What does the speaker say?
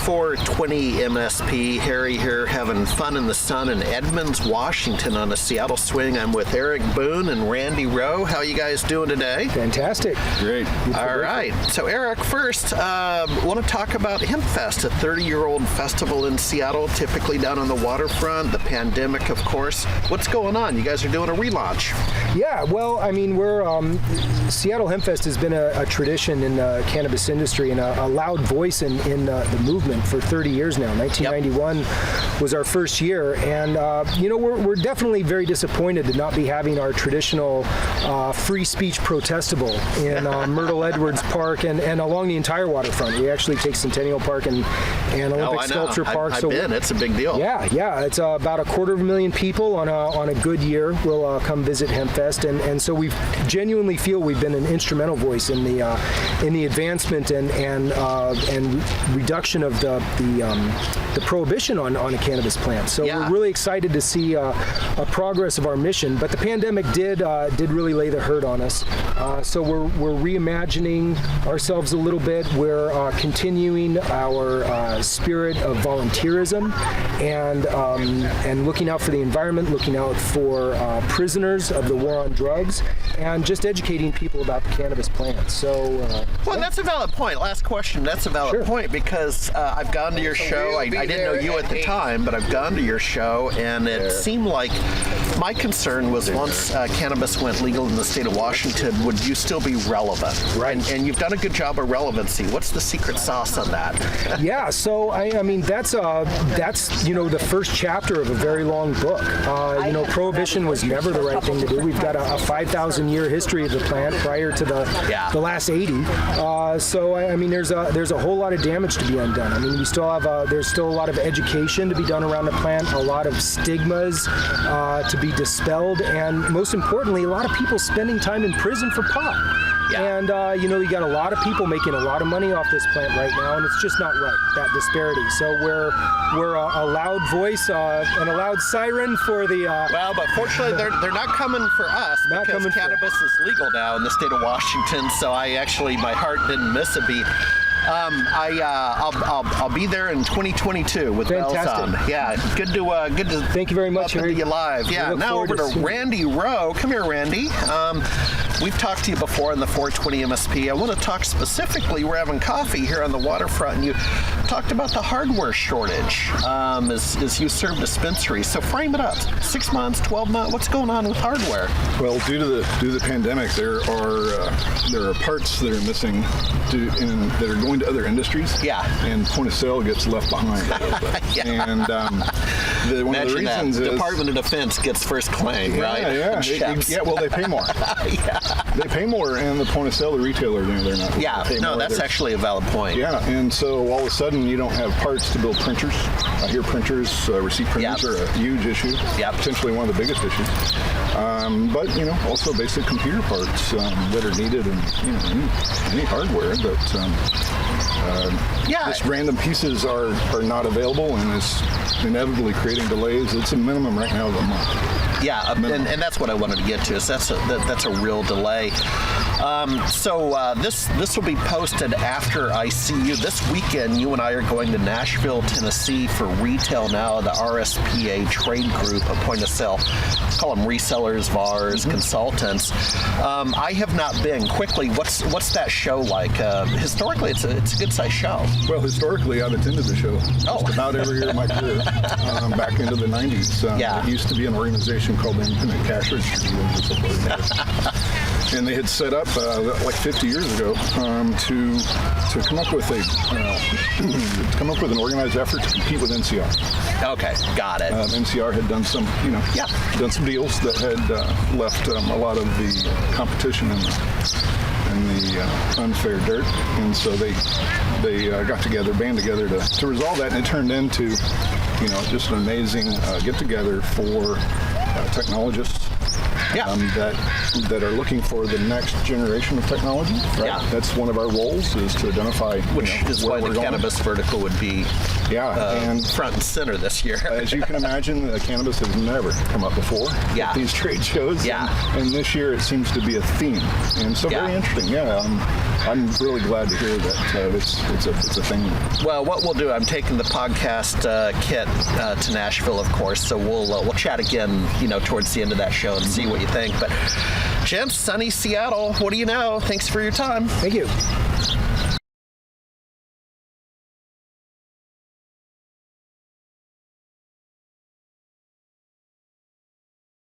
420 MSP. Harry here having fun in the sun in Edmonds, Washington on a Seattle swing. I'm with Eric Boone and Randy Rowe. How are you guys doing today? Fantastic. Great. All right. So Eric, first, want to talk about Hempfest, a 30-year-old festival in Seattle, typically down on the waterfront. The pandemic, of course. What's going on? You guys are doing a relaunch. Yeah, well, I mean, Seattle Hempfest has been a tradition in the cannabis industry and a loud voice in the movement for 30 years now. 1991 was our first year, and we're definitely very disappointed to not be having our traditional free speech protestable in Myrtle Edwards Park and along the entire waterfront. We actually take Centennial Park and Olympic Sculpture Park. I've been. It's a big deal. Yeah. It's about 250,000 people on a good year will come visit Hempfest, and so we genuinely feel we've been an instrumental voice in the advancement and reduction of the prohibition on a cannabis plant. So we're really excited to see a progress of our mission. But the pandemic did really lay the hurt on us. So we're reimagining ourselves a little bit. We're continuing our spirit of volunteerism and looking out for the environment, looking out for prisoners of the war on drugs, and just educating people about the cannabis plant. So, that's a valid point. Last question. That's a valid point because I've gone to your show. I didn't know you at the time, but I've gone to your show, and it seemed like my concern was once cannabis went legal in the state of Washington, would you still be relevant? Right. And you've done a good job of relevancy. What's the secret sauce on that? Yeah. So I mean that's the first chapter of a very long book. Prohibition was never the right thing to do. We've got a 5,000-year history of the plant prior to the last 80. So I mean, there's a whole lot of damage to be undone. I mean, we still have there's still a lot of education to be done around the plant, a lot of stigmas to be dispelled, and most importantly, a lot of people spending time in prison for pot. Yeah. And you got a lot of people making a lot of money off this plant right now, and it's just not right, that disparity. So we're a loud voice and a loud siren for the. Well, but fortunately, they're not coming for us because cannabis is legal now in the state of Washington. So my heart didn't miss a beat. I'll be there in 2022 with bells on. Yeah, good to. Thank you very much, Harry. You live. Yeah. Now over to Randy Rowe. Come here, Randy. We've talked to you before in the 420 MSP. I want to talk specifically. We're having coffee here on the waterfront, and you talked about the hardware shortage as you serve dispensaries. So frame it up. 6 months, 12 months. What's going on with hardware? Well, due to the pandemic, there are parts that are missing that are going to other industries. Yeah. And point of sale gets left behind a little bit. And one of the reasons is Department of Defense gets first claim, right? Yeah. Well, they pay more. They pay more, and the point of sale, the retailer, they're not. Yeah. No, that's actually a valid point. Yeah. And so all of a sudden, you don't have parts to build printers. I hear printers, receipt printers are a huge issue. Yeah. Potentially one of the biggest issues. But also basic computer parts that are needed, and any hardware just random pieces are not available, and is inevitably creating delays. It's a minimum right now of a month. Yeah, and that's what I wanted to get to. Is that's a real delay. So this will be posted after I see you this weekend. You and I are going to Nashville, Tennessee for Retail Now, the RSPA trade group, a point of sale. Call them resellers, VARs, consultants. I have not been. Quickly, what's that show like? Historically, it's a good sized show. Well, historically, I've attended the show just about every year of my career. Back into the 90s. It used to be an organization called the Independent Cash Register Dealers. And they had set up like 50 years ago to come up with an organized effort to compete with NCR. Okay, got it. NCR had done some deals that had left a lot of the competition in the unfair dirt, and so they got together, band together to resolve that, and it turned into just an amazing get together for technologists, that are looking for the next generation of technology. Right? Yeah. That's one of our roles, is to identify which is why the cannabis vertical would be and front and center this year. As you can imagine, cannabis has never come up before at these trade shows. And this year it seems to be a theme, and so very interesting. I'm really glad to hear that it's a thing. Well, what we'll do, I'm taking the podcast kit to Nashville, of course, so we'll chat again, towards the end of that show and see what you think. But gents, sunny Seattle, what do you know? Thanks for your time. Thank you.